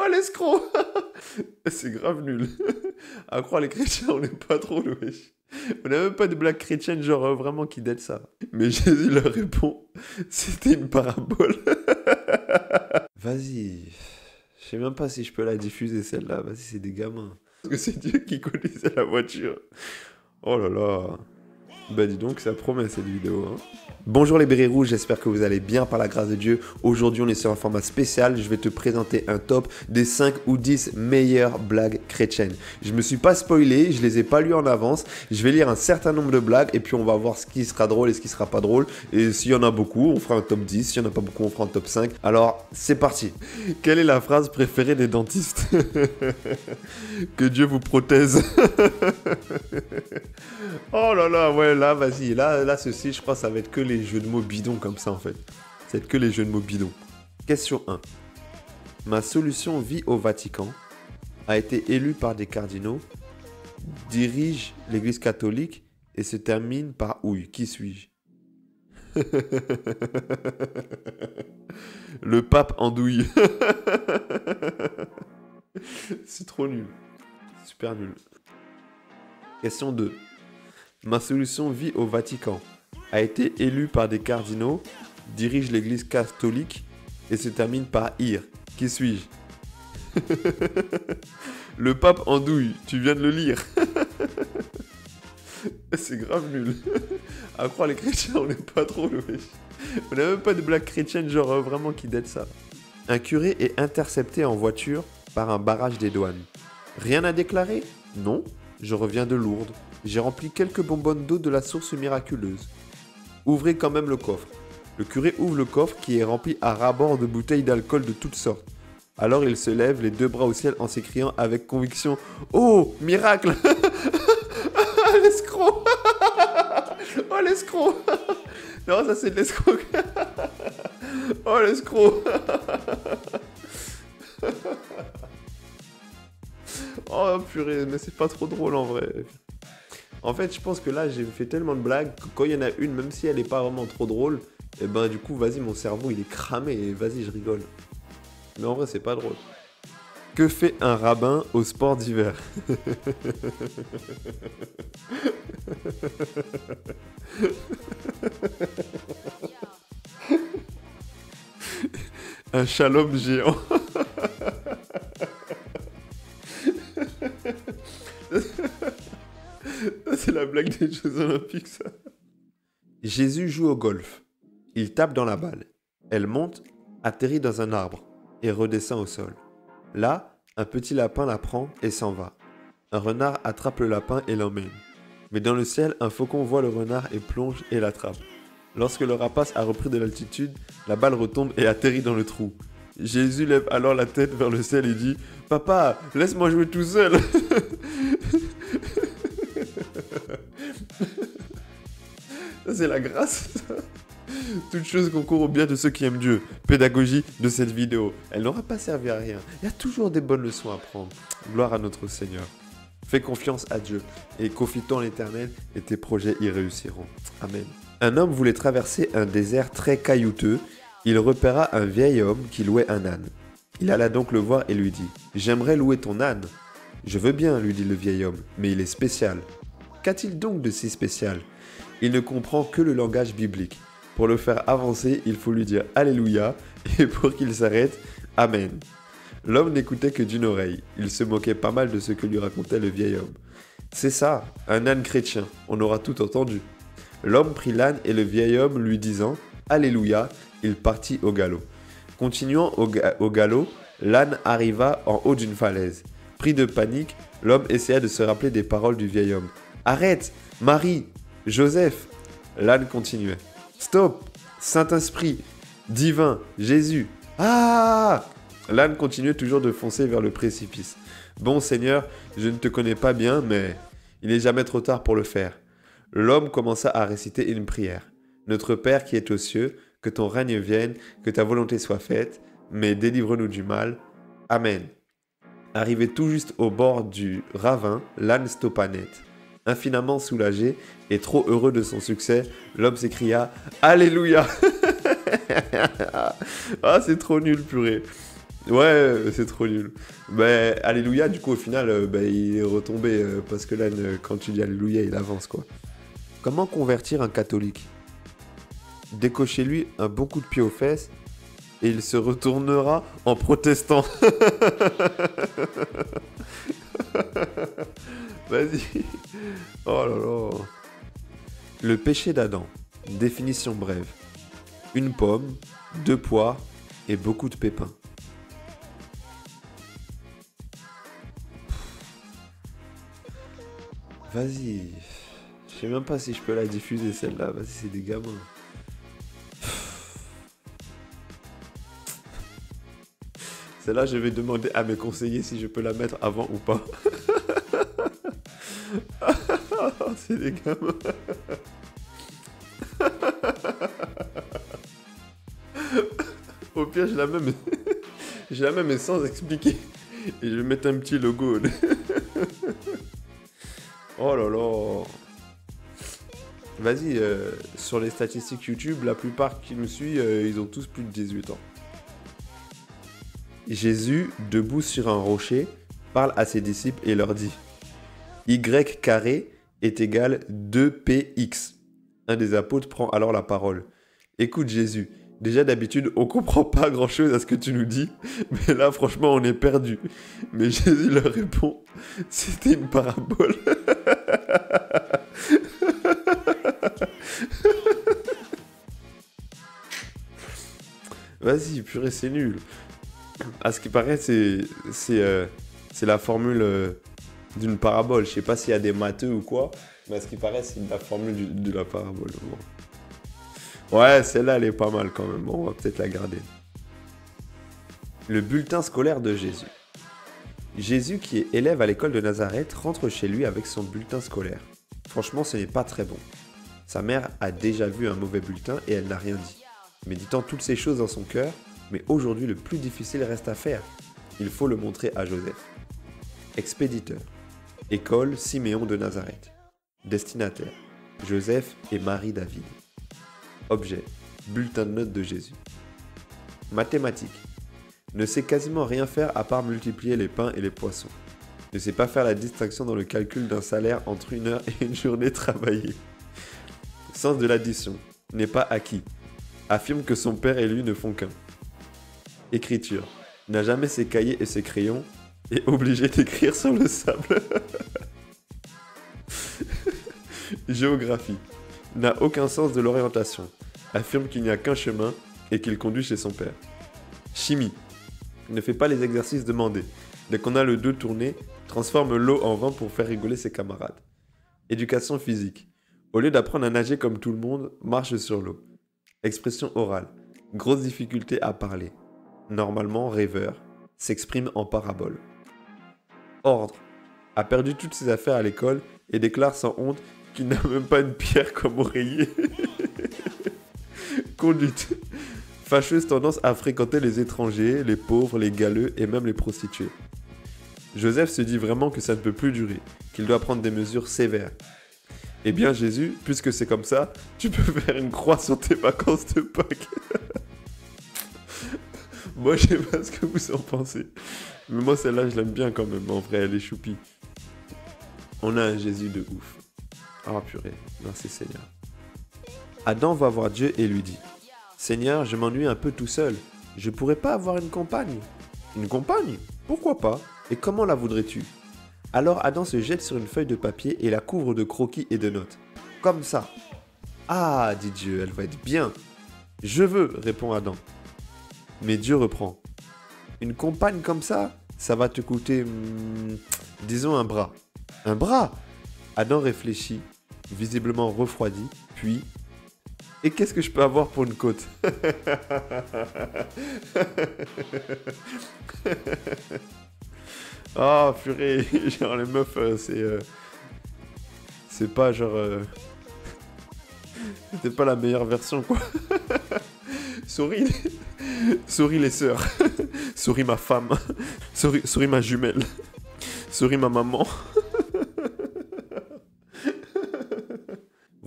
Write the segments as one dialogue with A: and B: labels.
A: l'escroc. C'est grave nul. À croire les chrétiens, on n'est pas trop wesh. On n'a même pas de blague chrétienne, genre vraiment qui date ça. Mais Jésus leur répond, c'était une parabole. Vas-y. Je sais même pas si je peux la diffuser celle-là. Vas-y, c'est des gamins. Parce que c'est Dieu qui conduisait la voiture. Oh là là. Bah dis donc, ça promet cette vidéo. Hein. Bonjour les bérets rouges, j'espère que vous allez bien par la grâce de Dieu. Aujourd'hui on est sur un format spécial, je vais te présenter un top des 5 ou 10 meilleures blagues chrétiennes. Je me suis pas spoilé, je les ai pas lues en avance, je vais lire un certain nombre de blagues et puis on va voir ce qui sera drôle et ce qui sera pas drôle. Et s'il y en a beaucoup, on fera un top 10, s'il y en a pas beaucoup, on fera un top 5. Alors c'est parti. Quelle est la phrase préférée des dentistes? Que Dieu vous prothèse. Oh là là, ouais, là, vas-y. Là, ceci, je crois, ça va être que les jeux de mots bidons comme ça, en fait. Ça va être que les jeux de mots bidons. Question 1. Ma solution vie au Vatican a été élue par des cardinaux, dirige l'église catholique et se termine par ouille. Qui suis-je? Le pape andouille. C'est trop nul. Super nul. Question 2. Ma solution vie au Vatican a été élue par des cardinaux, dirige l'église catholique et se termine par ir. Qui suis-je? Le pape andouille, tu viens de le lire. C'est grave nul. À croire les chrétiens, on n'est pas trop wesh. On n'a même pas de blague chrétienne, genre vraiment qui date ça. Un curé est intercepté en voiture par un barrage des douanes. Rien à déclarer? Non, je reviens de Lourdes. J'ai rempli quelques bonbonnes d'eau de la source miraculeuse. Ouvrez quand même le coffre. Le curé ouvre le coffre qui est rempli à ras-bord de bouteilles d'alcool de toutes sortes. Alors il se lève, les deux bras au ciel en s'écriant avec conviction « Oh, miracle !» L'escroc. Oh, l'escroc. Non, ça c'est de l'escroc. Oh, l'escroc. Oh, purée, mais c'est pas trop drôle en vrai. En fait, je pense que là, j'ai fait tellement de blagues que quand il y en a une, même si elle est pas vraiment trop drôle, et ben du coup, vas-y, mon cerveau, il est cramé et vas-y, je rigole. Mais en vrai, c'est pas drôle. Que fait un rabbin au sport d'hiver? Un shalom géant. C'est la blague des Jeux Olympiques, ça. Jésus joue au golf. Il tape dans la balle. Elle monte, atterrit dans un arbre et redescend au sol. Là, un petit lapin la prend et s'en va. Un renard attrape le lapin et l'emmène. Mais dans le ciel, un faucon voit le renard et plonge et l'attrape. Lorsque le rapace a repris de l'altitude, la balle retombe et atterrit dans le trou. Jésus lève alors la tête vers le ciel et dit « Papa, laisse-moi jouer tout seul !» Ça, c'est la grâce. Toute chose concourt au bien de ceux qui aiment Dieu. Pédagogie de cette vidéo. Elle n'aura pas servi à rien. Il y a toujours des bonnes leçons à prendre. Gloire à notre Seigneur. Fais confiance à Dieu et confie en l'Éternel et tes projets y réussiront. Amen. Un homme voulait traverser un désert très caillouteux. Il repéra un vieil homme qui louait un âne. Il alla donc le voir et lui dit « J'aimerais louer ton âne. »« Je veux bien, lui dit le vieil homme, mais il est spécial. » Qu'a-t-il donc de si spécial? Il ne comprend que le langage biblique. Pour le faire avancer, il faut lui dire « Alléluia » et pour qu'il s'arrête, « Amen ». L'homme n'écoutait que d'une oreille. Il se moquait pas mal de ce que lui racontait le vieil homme. « C'est ça, un âne chrétien, on aura tout entendu. » L'homme prit l'âne et le vieil homme lui disant « Alléluia », il partit au galop. Continuant au galop, l'âne arriva en haut d'une falaise. Pris de panique, l'homme essaya de se rappeler des paroles du vieil homme. « Arrête, Marie, Joseph !» L'âne continuait. « Stop, Saint-Esprit, divin, Jésus. Ah !» L'âne continuait toujours de foncer vers le précipice. « Bon Seigneur, je ne te connais pas bien, mais il n'est jamais trop tard pour le faire. » L'homme commença à réciter une prière. « Notre Père qui es aux cieux, que ton règne vienne, que ta volonté soit faite, mais délivre-nous du mal. Amen. » Arrivé tout juste au bord du ravin, l'âne stoppa net. Infiniment soulagé et trop heureux de son succès, l'homme s'écria « Alléluia !» Ah, c'est trop nul, purée. Ouais, c'est trop nul. Bah, Alléluia, du coup, au final, bah, il est retombé. Parce que là, quand tu dis Alléluia, il avance, quoi. Comment convertir un catholique? Décochez-lui un bon coup de pied aux fesses et il se retournera en protestant. Vas-y. Oh là là. Le péché d'Adam. Définition brève. Une pomme, 2 poires et beaucoup de pépins. Vas-y. Je sais même pas si je peux la diffuser celle-là. Vas-y, c'est des gamins. Celle-là, je vais demander à mes conseillers si je peux la mettre avant ou pas. C'est des gamins. Au pire, je la mets, mais... je la mets, mais sans expliquer. Et je vais mettre un petit logo. Oh là là. Vas-y, sur les statistiques YouTube, la plupart qui nous suivent, ils ont tous plus de 18 ans. Jésus, debout sur un rocher, parle à ses disciples et leur dit Y carré est égal 2px. Un des apôtres prend alors la parole. Écoute Jésus, déjà d'habitude on comprend pas grand chose à ce que tu nous dis, mais là franchement on est perdu. Mais Jésus leur répond, c'était une parabole. Vas-y, purée, c'est nul. À ce qui paraît, c'est la formule d'une parabole. Je sais pas s'il y a des matheux ou quoi, mais à ce qui paraît, c'est la formule de la parabole. Bon. Ouais, celle-là, elle est pas mal quand même. Bon, on va peut-être la garder. Le bulletin scolaire de Jésus. Jésus, qui est élève à l'école de Nazareth, rentre chez lui avec son bulletin scolaire. Franchement, ce n'est pas très bon. Sa mère a déjà vu un mauvais bulletin et elle n'a rien dit. Méditant toutes ces choses dans son cœur, mais aujourd'hui le plus difficile reste à faire. Il faut le montrer à Joseph. Expéditeur. École Siméon de Nazareth. Destinataire. Joseph et Marie David. Objet. Bulletin de notes de Jésus. Mathématiques. Ne sait quasiment rien faire à part multiplier les pains et les poissons. Ne sait pas faire la distinction dans le calcul d'un salaire entre une heure et une journée travaillée. Sens de l'addition. N'est pas acquis. Affirme que son père et lui ne font qu'un. Écriture. N'a jamais ses cahiers et ses crayons. Est obligé d'écrire sur le sable. Géographie. N'a aucun sens de l'orientation. Affirme qu'il n'y a qu'un chemin et qu'il conduit chez son père. Chimie. Ne fait pas les exercices demandés. Dès qu'on a le dos tourné, transforme l'eau en vin pour faire rigoler ses camarades. Éducation physique. Au lieu d'apprendre à nager comme tout le monde, marche sur l'eau. Expression orale. Grosse difficulté à parler. Normalement rêveur. S'exprime en parabole. Ordre. A perdu toutes ses affaires à l'école et déclare sans honte qu'il n'a même pas une pierre comme oreiller. Conduite. Fâcheuse tendance à fréquenter les étrangers, les pauvres, les galeux et même les prostituées. Joseph se dit vraiment que ça ne peut plus durer, qu'il doit prendre des mesures sévères. Eh bien Jésus, puisque c'est comme ça, tu peux faire une croix sur tes vacances de Pâques. Moi je sais pas ce que vous en pensez, mais moi celle-là je l'aime bien quand même, en vrai elle est choupie. On a un Jésus de ouf. Ah purée, merci Seigneur. Adam va voir Dieu et lui dit « Seigneur, je m'ennuie un peu tout seul, je pourrais pas avoir une compagne ?»« Une compagne? Pourquoi pas? Et comment la voudrais-tu » Alors Adam se jette sur une feuille de papier et la couvre de croquis et de notes. Comme ça. Ah, dit Dieu, elle va être bien. Je veux, répond Adam. Mais Dieu reprend. Une compagne comme ça va te coûter, disons un bras. Un bras? Adam réfléchit, visiblement refroidi, puis... Et qu'est-ce que je peux avoir pour une côte? Ah, purée, genre les meufs, c'est pas genre... C'était pas la meilleure version, quoi. Souris les sœurs. Souris ma femme. Souris ma jumelle. Souris ma maman.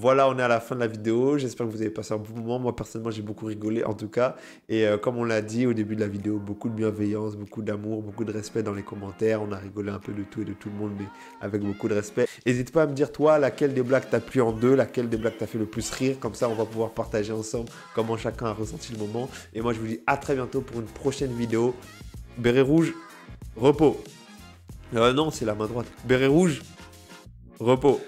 A: Voilà, on est à la fin de la vidéo. J'espère que vous avez passé un bon moment. Moi, personnellement, j'ai beaucoup rigolé, en tout cas. Et comme on l'a dit au début de la vidéo, beaucoup de bienveillance, beaucoup d'amour, beaucoup de respect dans les commentaires. On a rigolé un peu de tout et de tout le monde, mais avec beaucoup de respect. N'hésite pas à me dire, toi, laquelle des blagues t'as plu en deux, laquelle des blagues t'as fait le plus rire. Comme ça, on va pouvoir partager ensemble comment chacun a ressenti le moment. Et moi, je vous dis à très bientôt pour une prochaine vidéo. Béret rouge, repos. Non, c'est la main droite. Béret rouge, repos.